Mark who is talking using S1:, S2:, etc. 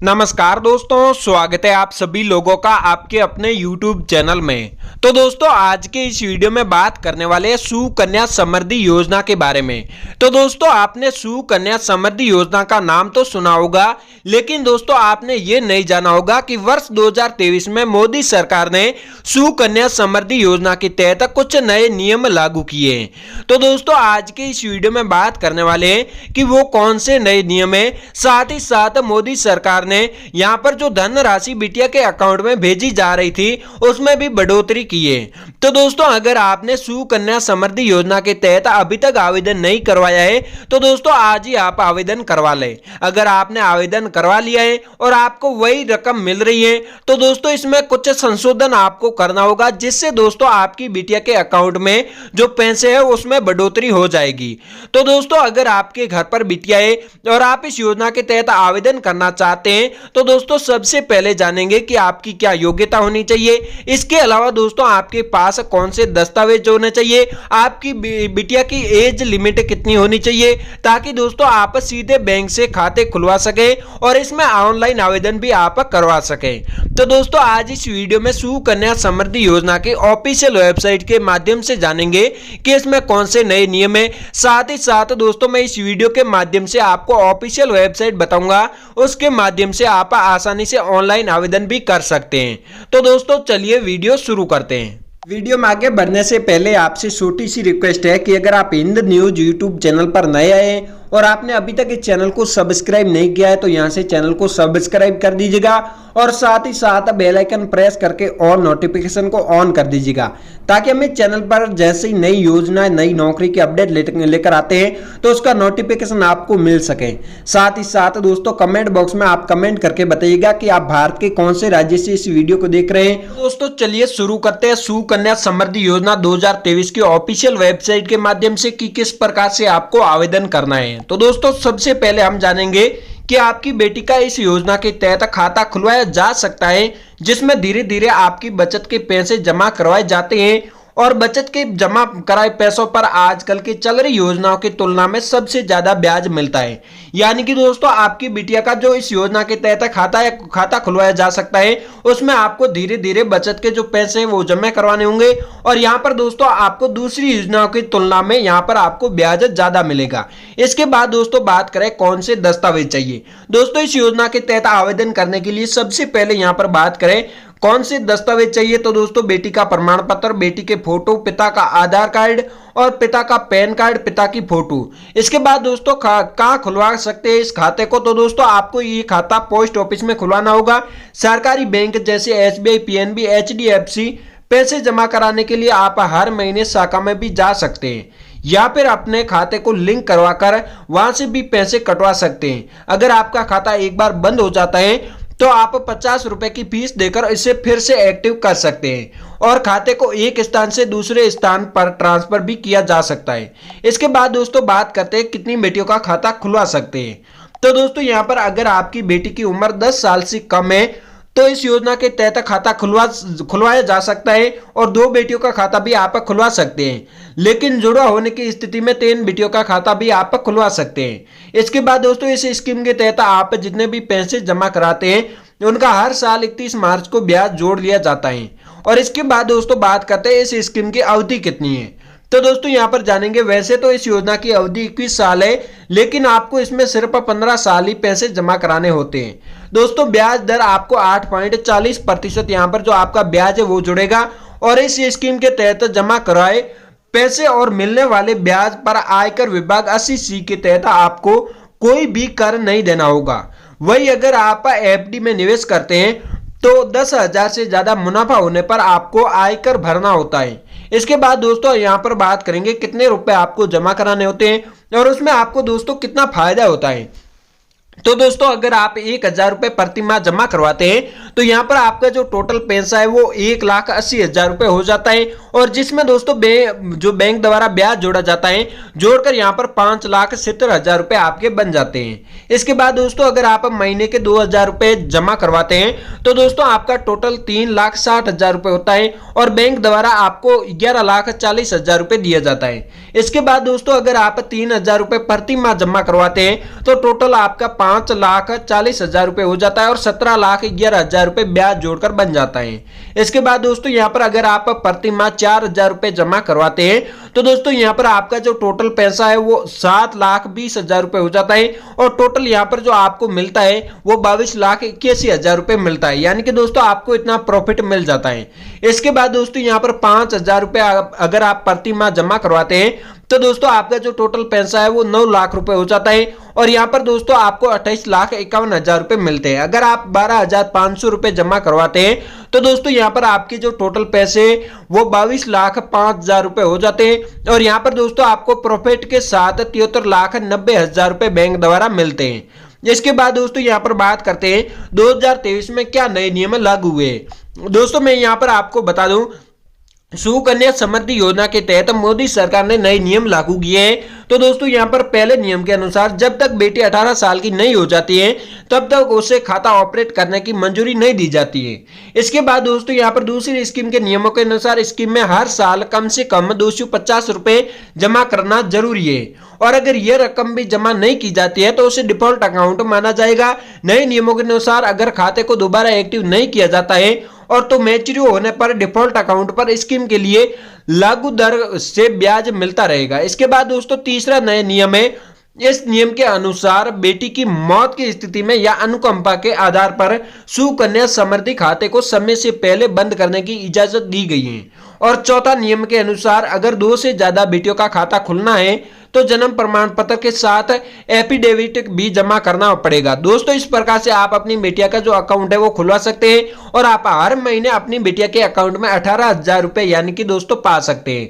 S1: नमस्कार दोस्तों, स्वागत है आप सभी लोगों का आपके अपने YouTube चैनल में। तो दोस्तों, आज के इस वीडियो में बात करने वाले हैं सुकन्या समृद्धि योजना के बारे में। तो दोस्तों, आपने सुकन्या समृद्धि योजना का नाम तो सुना होगा, लेकिन दोस्तों आपने ये नहीं जाना होगा कि वर्ष 2023 में मोदी सरकार ने सुकन्या समृद्धि योजना के तहत कुछ नए नियम लागू किए हैं। तो दोस्तों, आज के इस वीडियो में बात करने वाले हैं कि वो कौन से नए नियम है, साथ ही साथ मोदी सरकार ने यहां पर जो धन राशि बिटिया के अकाउंट में भेजी जा रही थी उसमें भी बढ़ोतरी की है। तो दोस्तों, अगर आपने सुकन्या समृद्धि योजना के तहत अभी तक आवेदन नहीं करवाया है तो दोस्तों आज ही आप आवेदन करवा लें। अगर आपने आवेदन करवा लिया है और आपको वही रकम मिल रही है तो दोस्तों इसमें कुछ संशोधन आपको करना होगा, जिससे दोस्तों आपकी बिटिया के अकाउंट में जो पैसे है उसमें बढ़ोतरी हो जाएगी। तो दोस्तों, अगर आपके घर पर बिटिया है और आप इस योजना के तहत आवेदन करना चाहते हैं तो दोस्तों सबसे पहले जानेंगे कि आपकी क्या योग्यता होनी चाहिए। इसके अलावा दोस्तों आपके पास कौन से दस्तावेज होने चाहिए, आपकी बिटिया की एज लिमिट कितनी होनी चाहिए, ताकि दोस्तों आप सीधे बैंक से खाते खुलवा सके और इसमें ऑनलाइन आवेदन भी आप करवा सके। तो दोस्तों आज इस वीडियो में सुकन्या समृद्धि योजना के ऑफिशियल वेबसाइट के माध्यम से जानेंगे कि इसमें कौन से नए नियम है। साथ ही साथ दोस्तों मैं इस वीडियो के माध्यम से आपको ऑफिशियल वेबसाइट बताऊंगा, उसके माध्यम से आप आसानी से ऑनलाइन आवेदन भी कर सकते हैं। तो दोस्तों चलिए वीडियो शुरू करते हैं। वीडियो में आगे बढ़ने से पहले आपसे छोटी सी रिक्वेस्ट है कि अगर आप हिंद न्यूज यूट्यूब चैनल पर नए आए और आपने अभी तक इस चैनल को सब्सक्राइब नहीं किया है तो यहां से चैनल को सब्सक्राइब कर दीजिएगा और साथ ही साथ बेल आइकन प्रेस करके और नोटिफिकेशन को ऑन कर दीजिएगा, ताकि हम इस चैनल पर जैसे ही नई योजना नई नौकरी की अपडेट लेकर आते हैं तो उसका नोटिफिकेशन आपको मिल सके। साथ ही साथ दोस्तों कमेंट बॉक्स में आप कमेंट करके बताइएगा कि आप भारत के कौन से राज्य से इस वीडियो को देख रहे हैं। दोस्तों चलिए शुरू करते हैं सुकन्या समृद्धि योजना 2023 की ऑफिशियल वेबसाइट के माध्यम से कि किस प्रकार से आपको आवेदन करना है। तो दोस्तों सबसे पहले हम जानेंगे कि आपकी बेटी का इस योजना के तहत खाता खुलवाया जा सकता है, जिसमें धीरे धीरे आपकी बचत के पैसे जमा करवाए जाते हैं और बचत के जमा कराए पैसों पर आजकल की चल रही योजनाओं की तुलना में सबसे ज्यादा ब्याज मिलता है। यानी कि दोस्तों आपकी बिटिया का जो इस योजना के तहत खाता खुलवाया जा सकता है उसमें आपको धीरे धीरे बचत के जो पैसे हैं वो जमा करवाने होंगे और यहाँ पर दोस्तों आपको दूसरी योजनाओं की तुलना में यहाँ पर आपको ब्याज ज्यादा मिलेगा। इसके बाद दोस्तों बात करें कौन से दस्तावेज चाहिए। दोस्तों इस योजना के तहत आवेदन करने के लिए सबसे पहले यहाँ पर बात करें कौन से दस्तावेज चाहिए तो दोस्तों बेटी का प्रमाण पत्र, बेटी के फोटो, पिता का आधार कार्ड और पिता का पैन कार्ड, पिता की फोटो। इसके बाद दोस्तों कहाँ खुलवा सकते हैं इस खाते को, तो दोस्तों आपको ये खाता पोस्ट ऑफिस में खुलवाना होगा। सरकारी बैंक जैसे एसबीआई, पीएनबी, एचडीएफसी पैसे जमा कराने के लिए आप हर महीने शाखा में भी जा सकते हैं या फिर अपने खाते को लिंक करवाकर वहां से भी पैसे कटवा सकते हैं। अगर आपका खाता एक बार बंद हो जाता है तो आप 50 रुपए की फीस देकर इसे फिर से एक्टिव कर सकते हैं और खाते को एक स्थान से दूसरे स्थान पर ट्रांसफर भी किया जा सकता है। इसके बाद दोस्तों बात करते हैं कितनी बेटियों का खाता खुलवा सकते हैं। तो दोस्तों यहाँ पर अगर आपकी बेटी की उम्र 10 साल से कम है तो इस योजना के तहत खाता खुलवाया जा सकता है और 2 बेटियों का खाता भी आप खुलवा सकते हैं, लेकिन जुड़ा होने की स्थिति में 3 बेटियों का खाता भी आप खुलवा सकते हैं। इसके बाद दोस्तों इस स्कीम के तहत आप जितने भी पैसे जमा कराते हैं उनका हर साल 31 मार्च को ब्याज जोड़ लिया जाता है। और इसके बाद दोस्तों बात करते हैं इस स्कीम की अवधि कितनी है। तो दोस्तों यहाँ पर जानेंगे, वैसे तो इस योजना की अवधि 21 साल है, लेकिन आपको इसमें सिर्फ 15 साल ही पैसे जमा कराने होते हैं। दोस्तों ब्याज दर आपको 8.40% यहाँ पर जो आपका ब्याज है वो जुड़ेगा और इस स्कीम के तहत जमा कराए पैसे और मिलने वाले ब्याज पर आयकर विभाग 80C के तहत आपको कोई भी कर नहीं देना होगा। वही अगर आप एफडी में निवेश करते हैं तो 10,000 से ज्यादा मुनाफा होने पर आपको आयकर भरना होता है। इसके बाद दोस्तों यहाँ पर बात करेंगे कितने रुपए आपको जमा कराने होते हैं और उसमें आपको दोस्तों कितना फायदा होता है। तो दोस्तों अगर आप 1,000 रुपए प्रति माह जमा करवाते हैं तो यहाँ पर आपका जो टोटल पैसा है वो 1,80,000 रुपए हो जाता है और जिसमें दोस्तों जो बैंक द्वारा ब्याज जोड़ा जाता है जोड़कर यहाँ पर 5,70,000 रुपए आपके बन जाते हैं। इसके बाद दोस्तों अगर आप महीने के 2,000 रुपए जमा करवाते हैं तो दोस्तों आपका टोटल 3,60,000 रुपए होता है और बैंक द्वारा आपको 11,40,000 रुपए दिया जाता है। इसके बाद दोस्तों अगर आप 3,000 रुपए प्रति माह जमा करवाते हैं तो टोटल आपका 5,40,000 रुपए हो जाता है और 17,11,000 रुपए ब्याज जोड़कर बन जाता है। इसके बाद दोस्तों यहाँ पर अगर आप प्रति माह 4,000 रुपए जमा करवाते हैं तो दोस्तों यहाँ पर आपका जो टोटल पैसा है वो 7,20,000 रुपए हो जाता है और टोटल यहाँ पर जो आपको मिलता है वो 22,81,000 रुपए मिलता है, यानी कि दोस्तों आपको इतना प्रॉफिट मिल जाता है। इसके बाद दोस्तों यहाँ पर 5,000 रुपए अगर आप प्रति माह जमा करवाते हैं तो दोस्तों आपका जो टोटल पैसा है वो 9 लाख रुपए हो जाता है और यहाँ पर दोस्तों आपको 28,51,000 रुपए मिलते हैं। अगर आप 12,500 रुपए जमा करवाते हैं तो दोस्तों यहाँ पर आपके जो टोटल पैसे वो 22,05,000 रुपए हो जाते हैं और यहाँ पर दोस्तों आपको प्रॉफिट के साथ 73,90,000 रुपए बैंक द्वारा मिलते हैं। इसके बाद दोस्तों यहाँ पर बात करते हैं 2023 में क्या नए नियम लागू हुए। दोस्तों मैं यहाँ पर आपको बता दूं, सुकन्या समृद्धि योजना के तहत मोदी सरकार ने नए नियम लागू किए हैं। तो दोस्तों यहाँ पर पहले नियम के अनुसार जब तक बेटी 18 साल की नहीं हो जाती है तब तक उसे खाता ऑपरेट करने की मंजूरी नहीं दी जाती है। इसके बाद दोस्तों यहाँ पर दूसरी स्कीम के नियमों के अनुसार स्कीम में हर साल कम से कम 250 रुपए जमा करना जरूरी है और अगर यह रकम भी जमा नहीं की जाती है तो उसे डिफॉल्ट अकाउंट माना जाएगा। नए नियमों के अनुसार अगर खाते को दोबारा एक्टिव नहीं किया जाता है और तो मैच्योर होने पर डिफॉल्ट अकाउंट पर स्कीम के लिए लागू दर से ब्याज मिलता रहेगा। इसके बाद दोस्तों तीसरा नया नियम है। इस नियम के अनुसार बेटी की मौत की स्थिति में या अनुकंपा के आधार पर सुकन्या समृद्धि खाते को समय से पहले बंद करने की इजाजत दी गई है। और चौथा नियम के अनुसार अगर 2 से ज्यादा बेटियों का खाता खुलना है तो जन्म प्रमाण पत्र के साथ एफिडेविट भी जमा करना पड़ेगा। दोस्तों इस प्रकार से आप अपनी बेटिया का जो अकाउंट है वो खुलवा सकते हैं और आप हर महीने अपनी बेटिया के अकाउंट में 18,000 रुपए यानी कि दोस्तों पा सकते हैं।